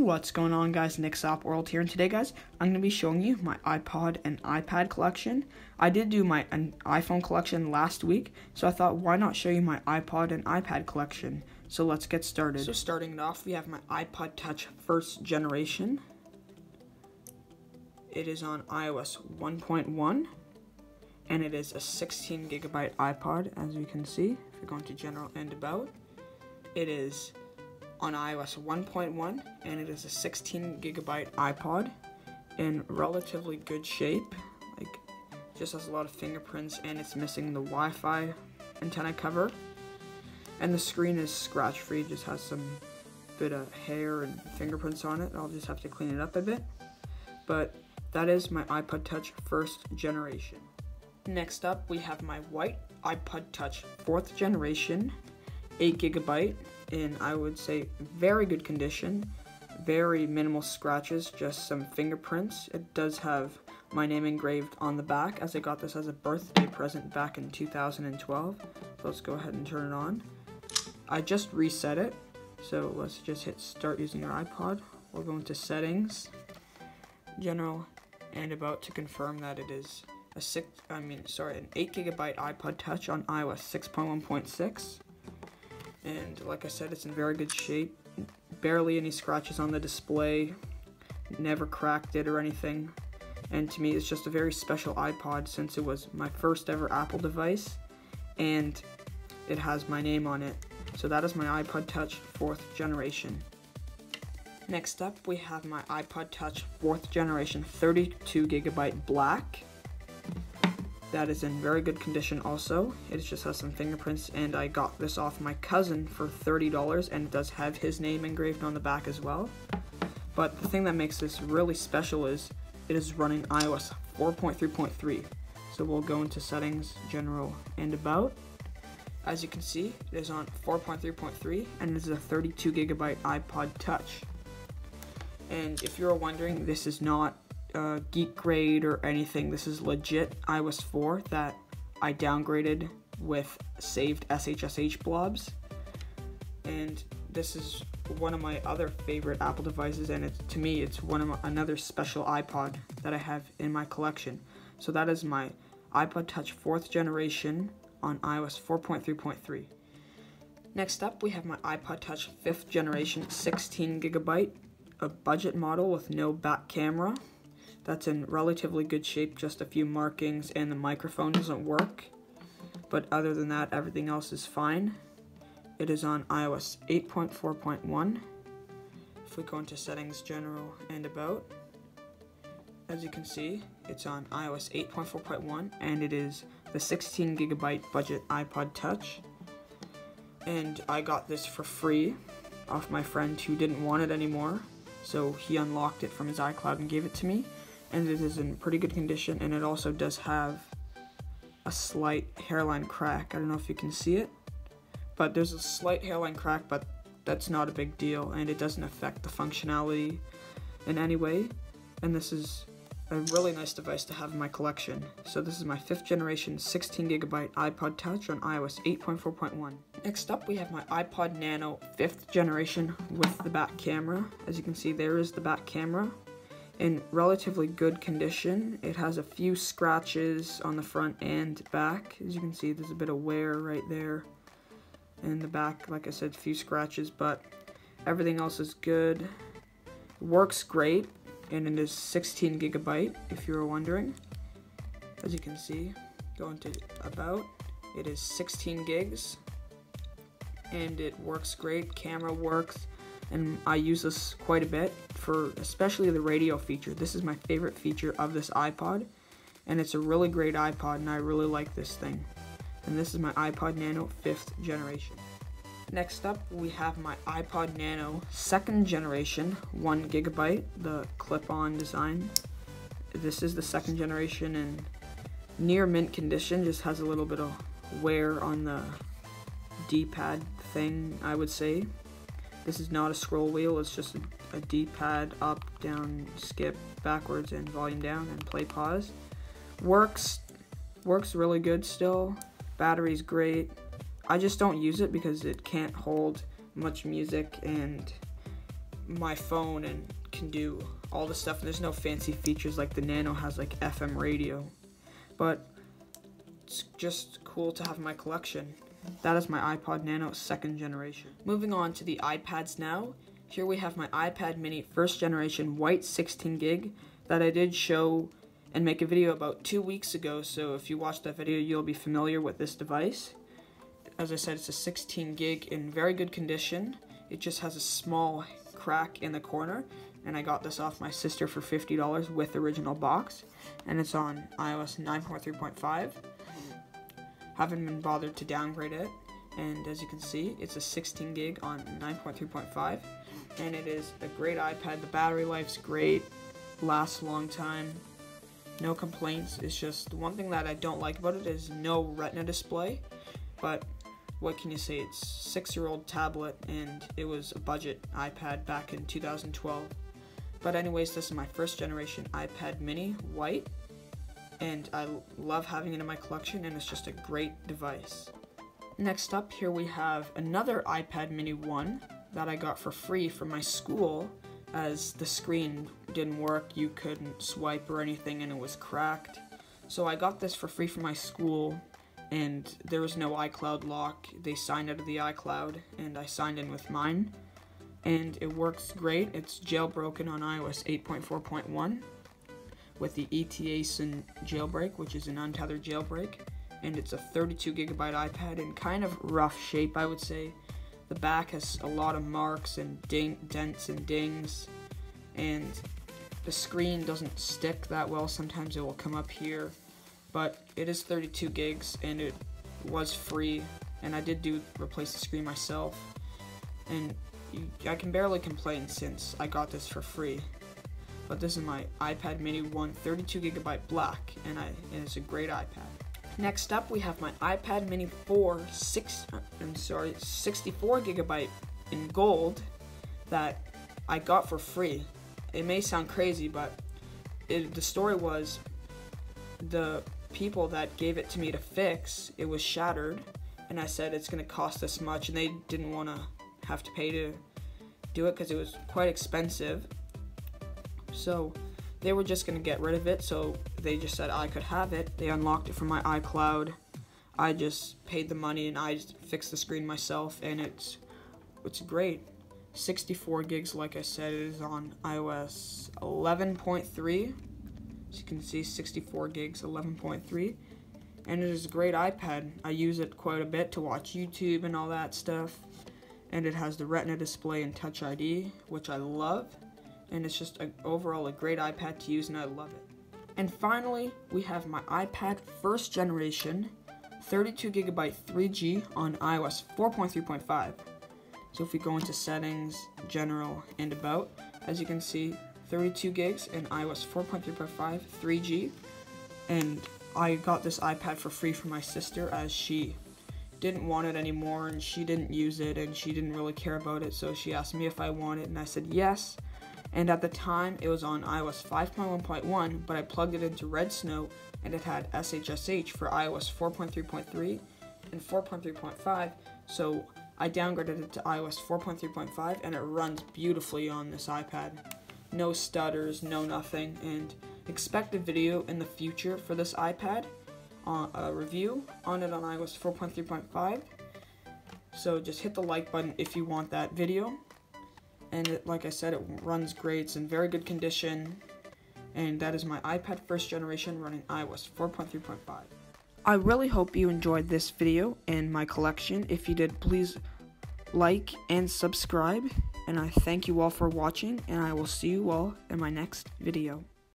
What's going on, guys? Nick Sop World here, and today, guys, I'm going to be showing you my iPod and iPad collection. I did do my iPhone collection last week, so I thought, why not show you my iPod and iPad collection? So let's get started. So starting it off, we have my iPod Touch first generation. It is on iOS 1.1, and it is a 16 gigabyte iPod, as you can see. If you're going to General and About, it is on iOS 1.1, and it is a 16 gigabyte iPod in relatively good shape. Like, just has a lot of fingerprints, and it's missing the Wi-Fi antenna cover. And the screen is scratch free, just has some bit of hair and fingerprints on it. I'll just have to clean it up a bit. But that is my iPod Touch first generation. Next up, we have my white iPod Touch 4th generation, 8 gigabyte, in, I would say, very good condition. Very minimal scratches, just some fingerprints. It does have my name engraved on the back, as I got this as a birthday present back in 2012. So let's go ahead and turn it on. I just reset it, so let's just hit start using your iPod. We'll go into settings, General and About to confirm that it is an 8 gigabyte iPod Touch on iOS 6.1.6. And like I said, it's in very good shape. Barely any scratches on the display. Never cracked it or anything. And to me, it's just a very special iPod since it was my first ever Apple device. And it has my name on it. So that is my iPod Touch 4th generation. Next up, we have my iPod Touch 4th generation 32 gigabyte black. That is in very good condition also. It just has some fingerprints, and I got this off my cousin for $30, and it does have his name engraved on the back as well. But the thing that makes this really special is it is running iOS 4.3.3. So we'll go into settings, General and About. As you can see, it is on 4.3.3, and it is a 32 gigabyte iPod Touch. And if you're wondering, this is not geek grade or anything. This is legit iOS 4 that I downgraded with saved SHSH blobs. And this is one of my other favorite Apple devices, and to me it's another special iPod that I have in my collection. So that is my iPod Touch 4th generation on iOS 4.3.3. Next up, we have my iPod Touch 5th generation 16 gigabyte, a budget model with no back camera. That's in relatively good shape, just a few markings, and the microphone doesn't work. But other than that, everything else is fine. It is on iOS 8.4.1. If we go into settings, General and About, as you can see, it's on iOS 8.4.1, and it is the 16 gigabyte budget iPod Touch. And I got this for free off my friend who didn't want it anymore. So he unlocked it from his iCloud and gave it to me. And it is in pretty good condition, and it also does have a slight hairline crack. I don't know if you can see it, but there's a slight hairline crack, but that's not a big deal, and it doesn't affect the functionality in any way. And this is a really nice device to have in my collection. So this is my 5th generation 16 gigabyte iPod Touch on iOS 8.4.1. Next up, we have my iPod Nano 5th generation with the back camera. As you can see, there is the back camera. In relatively good condition. It has a few scratches on the front and back. As you can see, there's a bit of wear right there. In the back, like I said, a few scratches, but everything else is good. It works great, and it is 16 gigabyte, if you were wondering. As you can see, going to About, it is 16 gigs, and it works great. Camera works. And I use this quite a bit for especially the radio feature. This is my favorite feature of this iPod, and it's a really great iPod, and I really like this thing. And this is my iPod Nano 5th generation. Next up, we have my iPod Nano 2nd generation, 1 gigabyte, the clip-on design. This is the 2nd generation in near mint condition, just has a little bit of wear on the D-pad thing, I would say. This is not a scroll wheel, it's just a D-pad, up, down, skip, backwards, and volume down, and play, pause. Works really good still. Battery's great. I just don't use it because it can't hold much music, and my phone and can do all the stuff. There's no fancy features like the Nano has, like FM radio, but it's just cool to have in my collection. That is my iPod Nano 2nd generation. Moving on to the iPads now. Here we have my iPad mini 1st generation white 16 gig that I did show and make a video about 2 weeks ago, so if you watch that video you'll be familiar with this device. As I said, it's a 16 gig in very good condition. It just has a small crack in the corner, and I got this off my sister for $50 with the original box, and it's on iOS 9.3.5. Haven't been bothered to downgrade it, and as you can see, it's a 16 gig on 9.3.5, and it is a great iPad. The battery life's great, lasts a long time, no complaints. It's just the one thing that I don't like about it is no Retina display, but what can you say? It's a 6-year-old tablet, and it was a budget iPad back in 2012. But anyways, this is my 1st generation iPad mini white, and I love having it in my collection, and it's just a great device. Next up, here we have another iPad mini 1 that I got for free from my school, as the screen didn't work, you couldn't swipe or anything, and it was cracked. So I got this for free from my school, and there was no iCloud lock. They signed out of the iCloud, and I signed in with mine, and it works great. It's jailbroken on iOS 8.4.1 with the ETASyn jailbreak, which is an untethered jailbreak, and it's a 32 gigabyte iPad in kind of rough shape, I would say. The back has a lot of marks and dents and dings, and the screen doesn't stick that well. Sometimes it will come up here, but it is 32 gigs, and it was free, and I did replace the screen myself, and I can barely complain since I got this for free. But this is my iPad mini 1 32 gigabyte black, and it's a great iPad. Next up, we have my iPad mini 4 64 gigabyte in gold that I got for free. It may sound crazy, but the story was the people that gave it to me to fix, it was shattered, and I said it's going to cost this much, and they didn't want to have to pay to do it because it was quite expensive. So they were just going to get rid of it, so they just said I could have it. They unlocked it from my iCloud. I just paid the money, and I just fixed the screen myself, and it's great. 64 gigs, like I said, it is on iOS 11.3. As you can see, 64 gigs, 11.3. And it is a great iPad. I use it quite a bit to watch YouTube and all that stuff. And it has the Retina display and Touch ID, which I love. And it's just overall a great iPad to use, and I love it. And finally, we have my iPad 1st generation 32 gigabyte 3G on iOS 4.3.5. So if we go into settings, general, and about, as you can see, 32 gigs and iOS 4.3.5 3G. And I got this iPad for free from my sister, as she didn't want it anymore, and she didn't use it, and she didn't really care about it, so she asked me if I want it, and I said yes. And at the time, it was on iOS 5.1.1, but I plugged it into Redsnow, and it had SHSH for iOS 4.3.3 and 4.3.5, so I downgraded it to iOS 4.3.5, and it runs beautifully on this iPad. No stutters, no nothing, and expect a video in the future for this iPad, a review on it on iOS 4.3.5, so just hit the like button if you want that video. And like I said, it runs great, it's in very good condition, and that is my iPad 1st generation running iOS 4.3.5. I really hope you enjoyed this video and my collection. If you did, please like and subscribe, and I thank you all for watching, and I will see you all in my next video.